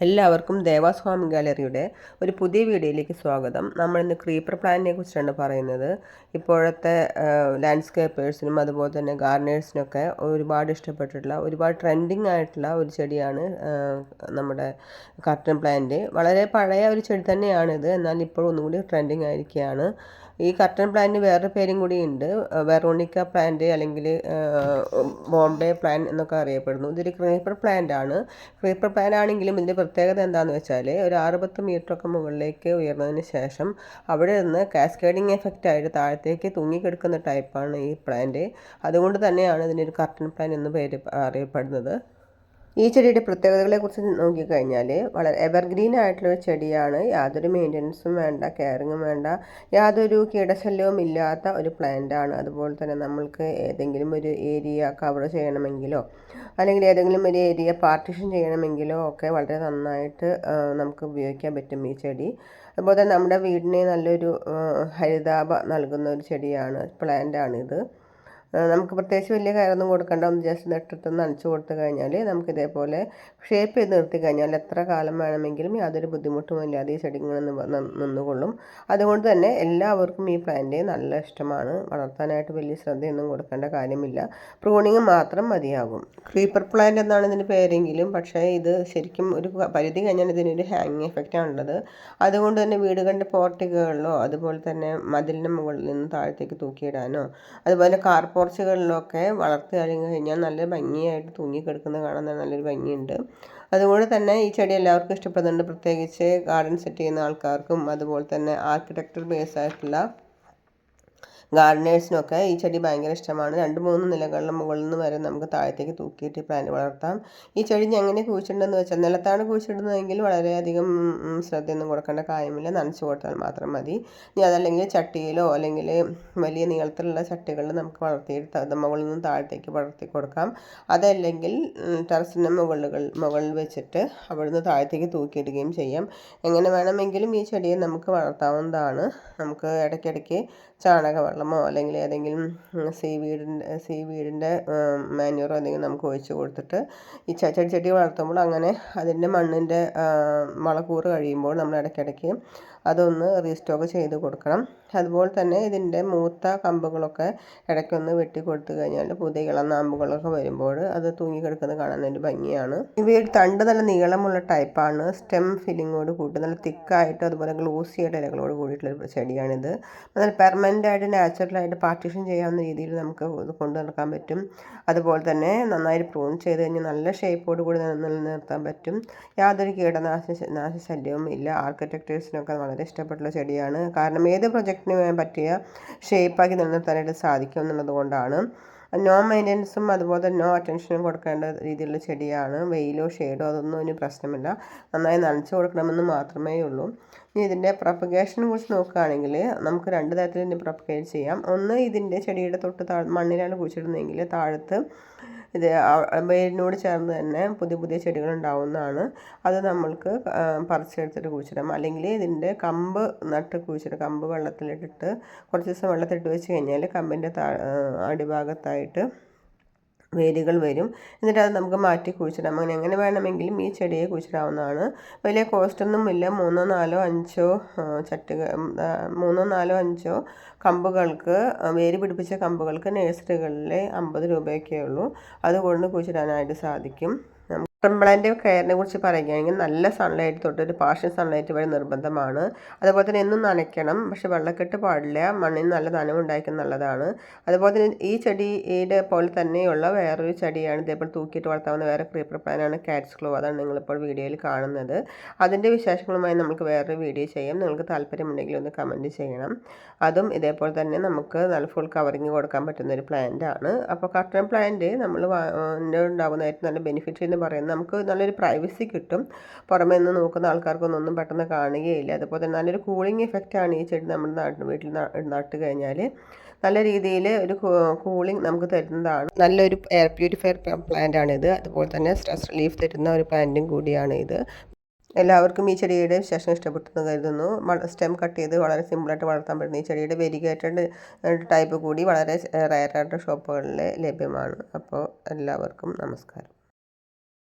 എല്ലാവർക്കും ദേവാസ് ഹോം ഗാലറിയുടെ ഒരു പുതിയ വീഡിയോയിലേക്ക് സ്വാഗതം. നമ്മളിന്ന് ക്രീപ്പർ പ്ലാന്റിനെ കുറിച്ചാണ് പറയുന്നത്. ഇപ്പോഴത്തെ ലാൻഡ്സ്കേപ്പേഴ്സിനും അതുപോലെ തന്നെ ഗാർഡനേഴ്സിനൊക്കെ ഒരുപാട് ഇഷ്ടപ്പെട്ടിട്ടുള്ള ഒരുപാട് ട്രെൻഡിങ് ആയിട്ടുള്ള ഒരു ചെടിയാണ് നമ്മുടെ കർട്ടൻ പ്ലാന്റ്. വളരെ പഴയ ഒരു ചെടി തന്നെയാണിത്, എന്നാൽ ഇപ്പോൾ ഒന്നുകൂടി ട്രെൻഡിങ് ആയിരിക്കുകയാണ്. ഈ കർട്ടൻ പ്ലാന്റിന് വേറൊരു പേരും കൂടിയുണ്ട്, വെറോണിക്ക പ്ലാന്റ് അല്ലെങ്കിൽ ബോംബെ പ്ലാന്റ് എന്നൊക്കെ അറിയപ്പെടുന്നു. ഇതൊരു ക്രീപ്പർ പ്ലാന്റ് ആണ്. ക്രീപ്പർ പ്ലാന്റ് ആണെങ്കിലും ഇതിൻ്റെ പ്രത്യേകത എന്താണെന്ന് വെച്ചാൽ ഒരു 60 മീറ്ററൊക്കെ മുകളിലേക്ക് ഉയർന്നതിന് ശേഷം അവിടെ നിന്ന് കാസ്കേഡിങ് എഫക്റ്റ് ആയിട്ട് താഴത്തേക്ക് തൂങ്ങിക്കിടക്കുന്ന ടൈപ്പാണ് ഈ പ്ലാന്റ്. അതുകൊണ്ട് തന്നെയാണ് ഇതിനൊരു കർട്ടൻ പ്ലാന്റ് എന്ന് പേര് അറിയപ്പെടുന്നത്. ഈ ചെടിയുടെ പ്രത്യേകതകളെക്കുറിച്ച് നോക്കിക്കഴിഞ്ഞാൽ വളരെ എവർഗ്രീൻ ആയിട്ടുള്ളൊരു ചെടിയാണ്. യാതൊരു മെയിൻ്റനൻസും വേണ്ട, കെയറിങ്ങും വേണ്ട, യാതൊരു കീടശല്യവും ഇല്ലാത്ത ഒരു പ്ലാന്റാണ്. അതുപോലെ തന്നെ നമ്മൾക്ക് ഏതെങ്കിലും ഒരു ഏരിയ കവർ ചെയ്യണമെങ്കിലോ അല്ലെങ്കിൽ ഏതെങ്കിലും ഒരു ഏരിയ പാർട്ടീഷൻ ചെയ്യണമെങ്കിലോ ഒക്കെ വളരെ നന്നായിട്ട് നമുക്ക് ഉപയോഗിക്കാൻ പറ്റും ഈ ചെടി. അതുപോലെ തന്നെ നമ്മുടെ വീടിന് നല്ലൊരു ഹരിതാഭ നൽകുന്ന ഒരു ചെടിയാണ്, പ്ലാന്റാണിത്. നമുക്ക് പ്രത്യേകിച്ച് വലിയ കയറൊന്നും കൊടുക്കേണ്ട, ഒന്ന് ജസ്റ്റ് നെട്ടിട്ടൊന്ന് നനച്ച് കൊടുത്തു കഴിഞ്ഞാൽ നമുക്ക് ഇതേപോലെ ഷേപ്പ് ചെയ്ത് നിർത്തി കഴിഞ്ഞാൽ എത്ര കാലം വേണമെങ്കിലും യാതൊരു ബുദ്ധിമുട്ടും ഇല്ലാതെ ഈ ചെടി ഇങ്ങനെ നിന്നുകൊള്ളും. അതുകൊണ്ട് തന്നെ എല്ലാവർക്കും ഈ പ്ലാന്റ് നല്ല ഇഷ്ടമാണ്. വളർത്താനായിട്ട് വലിയ ശ്രദ്ധയൊന്നും കൊടുക്കേണ്ട കാര്യമില്ല, പ്രൂണിങ് മാത്രം മതിയാകും. ക്രീപ്പർ പ്ലാന്റ് എന്നാണ് ഇതിന് പേരെങ്കിലും പക്ഷേ ഇത് ശരിക്കും ഒരു പരിധി കഴിഞ്ഞാൽ ഇതിനൊരു ഹാങ്ങിങ് എഫക്റ്റാണുള്ളത്. അതുകൊണ്ട് തന്നെ വീടുകളുടെ പോർട്ടിക്കുകളിലോ അതുപോലെ തന്നെ മതിലിൻ്റെ മുകളിൽ നിന്ന് താഴത്തേക്ക് തൂക്കിയിടാനോ അതുപോലെ പോർച്ചുകളിലൊക്കെ വളർത്തി കഴിഞ്ഞാൽ നല്ല ഭംഗിയായിട്ട് തൂങ്ങിക്കിടക്കുന്നത് കാണാൻ നല്ലൊരു ഭംഗിയുണ്ട്. അതുകൊണ്ട് തന്നെ ഈ ചെടി എല്ലാവർക്കും ഇഷ്ടപ്പെടുന്നുണ്ട്, പ്രത്യേകിച്ച് ഗാർഡൻ സെറ്റ് ചെയ്യുന്ന ആൾക്കാർക്കും അതുപോലെ തന്നെ ആർക്കിടെക്ചർ ബേസ് ആയിട്ടുള്ള ഗാർഡനേഴ്സിനൊക്കെ ഈ ചെടി ഭയങ്കര ഇഷ്ടമാണ്. 2-3 നിലകളുടെ മുകളിൽ നിന്ന് വരെ നമുക്ക് താഴത്തേക്ക് തൂക്കിയിട്ട് പ്ലാന്റ് വളർത്താം. ഈ ചെടി എങ്ങനെ കുഴിച്ചിട്ടുണ്ടെന്ന് വെച്ചാൽ നിലത്താണ് കുഴിച്ചിടുന്നതെങ്കിൽ വളരെയധികം ശ്രദ്ധയൊന്നും കൊടുക്കേണ്ട കാര്യമില്ല, നനച്ചു കൊടുത്താൽ മാത്രം മതി. ഇനി അതല്ലെങ്കിൽ ചട്ടിയിലോ അല്ലെങ്കിൽ വലിയ നീളത്തിലുള്ള ചട്ടികളിൽ നമുക്ക് വളർത്തിയിട്ട് മുകളിൽ നിന്ന് താഴത്തേക്ക് വളർത്തി കൊടുക്കാം. അതല്ലെങ്കിൽ ടെറസിൻ്റെ മുകളിൽ വെച്ചിട്ട് അവിടുന്ന് താഴത്തേക്ക് തൂക്കിയിടുകയും ചെയ്യാം. എങ്ങനെ വേണമെങ്കിലും ഈ ചെടിയെ നമുക്ക് വളർത്താവുന്നതാണ്. നമുക്ക് ഇടയ്ക്കിടയ്ക്ക് ചാണകവെള്ളമോ അല്ലെങ്കിൽ ഏതെങ്കിലും സീവീഡിൻ്റെ മാന്യൂറോ എന്തെങ്കിലും നമുക്ക് ഒഴിച്ച് കൊടുത്തിട്ട് ഈ ചെടി വളർത്തുമ്പോൾ അങ്ങനെ അതിൻ്റെ മണ്ണിൻ്റെ വളക്കൂറ് കഴിയുമ്പോൾ നമ്മൾ ഇടയ്ക്കിടയ്ക്ക് അതൊന്ന് റീസ്റ്റോക്ക് ചെയ്ത് കൊടുക്കണം. അതുപോലെ തന്നെ ഇതിൻ്റെ മൂത്ത കമ്പുകളൊക്കെ ഇടയ്ക്കൊന്ന് വെട്ടി കൊടുത്തു കഴിഞ്ഞാൽ പുതിയ ഇളനാമ്പുകളൊക്കെ വരുമ്പോൾ അത് തൂങ്ങിക്കിടക്കുന്നത് കാണാൻ ഒരു ഭംഗിയാണ്. ഇവയുടെ തണ്ട് നല്ല നീളമുള്ള ടൈപ്പാണ്, സ്റ്റെം ഫില്ലിങ്ങോട് കൂട്ടി നല്ല തിക്കായിട്ട് അതുപോലെ ഗ്ലോസിയായിട്ട് ഇലകളോട് കൂടിയിട്ടുള്ള ചെടിയാണിത്. എന്നാൽ പെർമനൻ്റായിട്ട് നാച്ചുറലായിട്ട് പാർട്ടീഷൻ ചെയ്യാവുന്ന രീതിയിൽ നമുക്ക് ഇത് കൊണ്ടു നടക്കാൻ പറ്റും. അതുപോലെ തന്നെ നന്നായി പ്രൂൺ ചെയ്ത് കഴിഞ്ഞാൽ നല്ല ഷേപ്പോട് കൂടി നിലനിർത്താൻ പറ്റും. യാതൊരു നാശശല്യവും ഇല്ല. ആർക്കിടെക്ചേഴ്സിനൊക്കെ വളരെ ഇഷ്ടപ്പെട്ടുള്ള ചെടിയാണ്, കാരണം ഏത് പ്രൊജക്റ്റിന് പറ്റിയ ഷേപ്പാക്കി നിലനിർത്താനായിട്ട് സാധിക്കും എന്നുള്ളത് കൊണ്ടാണ്. നോ മെയിൻ്റനൻസും അതുപോലെ തന്നെ നോ അറ്റൻഷനും കൊടുക്കേണ്ട രീതിയിലുള്ള ചെടിയാണ്. വെയിലോ ഷെയ്ഡോ അതൊന്നും അതിന് പ്രശ്നമില്ല, നന്നായി നനച്ചു കൊടുക്കണമെന്ന് മാത്രമേ ഉള്ളൂ. ഇനി ഇതിൻ്റെ പ്രൊപ്പഗേഷനെ കുറിച്ച് നോക്കുകയാണെങ്കിൽ നമുക്ക് 2 തരത്തിൽ ഇതിൻ്റെ പ്രൊപ്പഗേറ്റ് ചെയ്യാം. ഒന്ന്, ഇതിൻ്റെ ചെടിയുടെ തൊട്ട് മണ്ണിലാണ് കുഴിച്ചിടുന്നതെങ്കിൽ താഴത്ത് ഇത് വേരിനോട് ചേർന്ന് തന്നെ പുതിയ ചെടികൾ ഉണ്ടാവുന്നതാണ്. അത് നമ്മൾക്ക് പറിച്ചെടുത്തിട്ട് കുഴിച്ചിടാം. അല്ലെങ്കിൽ ഇതിൻ്റെ കമ്പ് നട്ട് കുഴിച്ചിടാം. കമ്പ് വെള്ളത്തിലിട്ടിട്ട് കുറച്ച് ദിവസം വെള്ളത്തിലിട്ട് വെച്ച് കഴിഞ്ഞാൽ കമ്പിൻ്റെ അടിഭാഗത്തായിട്ട് വേരുകൾ വരും. എന്നിട്ട് അത് നമുക്ക് മാറ്റി കുഴിച്ചിടാം. അങ്ങനെ എങ്ങനെ വേണമെങ്കിലും ഈ ചെടിയെ കുഴിച്ചിടാവുന്നതാണ്. വലിയ കോസ്റ്റൊന്നുമില്ല. 3-4-5 കമ്പുകൾക്ക്, വേര് പിടിപ്പിച്ച കമ്പുകൾക്ക് നഴ്സറികളിലെ 50 രൂപയൊക്കെ ഉള്ളൂ. അതുകൊണ്ട് കുഴിച്ചിടാനായിട്ട് സാധിക്കും. പ്ലാന്റ് കെയറിനെ കുറിച്ച് പറയുകയാണെങ്കിൽ നല്ല സൺലൈറ്റ് തൊട്ടൊരു പാർഷ്യൽ സൺലൈറ്റ് വരെ നിർബന്ധമാണ്. അതുപോലെ തന്നെ എന്നും നനയ്ക്കണം, പക്ഷെ വെള്ളക്കെട്ട് പാടില്ല. മണ്ണിന് നല്ല നനവുണ്ടായിരിക്കും നല്ലതാണ്. അതുപോലെ തന്നെ ഈ ചെടിയുടെ പോലെ തന്നെയുള്ള വേറൊരു ചെടിയാണ് ഇതേപോലെ തൂക്കിയിട്ട് വളർത്താവുന്ന വേറെ ക്രീപ്പർ പ്ലാന്റാണ് കാറ്റ്സ് ക്ലോ. അതാണ് നിങ്ങളിപ്പോൾ വീഡിയോയിൽ കാണുന്നത്. അതിൻ്റെ വിശേഷങ്ങളുമായി നമുക്ക് വേറൊരു വീഡിയോ ചെയ്യാം. നിങ്ങൾക്ക് താല്പര്യമുണ്ടെങ്കിൽ ഒന്ന് കമൻറ്റ് ചെയ്യണം. അതും ഇതേപോലെ തന്നെ നമുക്ക് നല്ല ഫുൾ കവറിങ് കൊടുക്കാൻ പറ്റുന്നൊരു പ്ലാന്റാണ്. അപ്പോൾ കർട്ടൻ പ്ലാന്റ് നമ്മൾ ഉണ്ടാകുന്ന ഏറ്റവും നല്ല ബെനിഫിറ്റ് എന്ന് പറയുന്നത് നമുക്ക് നല്ലൊരു പ്രൈവസി കിട്ടും. പുറമെ നിന്ന് നോക്കുന്ന ആൾക്കാർക്കൊന്നും പെട്ടെന്ന് കാണുകയില്ല. അതുപോലെ തന്നെ നല്ലൊരു കൂളിംഗ് എഫക്റ്റാണ് ഈ ചെടി നമ്മുടെ വീട്ടിൽ നട്ട് കഴിഞ്ഞാൽ നല്ല രീതിയിൽ ഒരു കൂളിംഗ് നമുക്ക് തരുന്നതാണ്. നല്ലൊരു എയർ പ്യൂരിഫയർ പ്ലാന്റാണിത്. അതുപോലെ തന്നെ സ്ട്രെസ് റിലീഫ് തരുന്ന ഒരു പ്ലാന്റും കൂടിയാണ് ഇത്. എല്ലാവർക്കും ഈ ചെടിയുടെ വിശേഷം ഇഷ്ടപ്പെട്ടെന്ന് കരുതുന്നു. സ്റ്റെം കട്ട് ചെയ്ത് വളരെ സിമ്പിളായിട്ട് വളർത്താൻ പറ്റുന്ന ഈ ചെടിയുടെ വെരിഗേറ്റഡ് ടൈപ്പ് കൂടി വളരെ റയറായിട്ട് ഷോപ്പുകളിൽ ലഭ്യമാണ്. അപ്പോൾ എല്ലാവർക്കും നമസ്കാരം.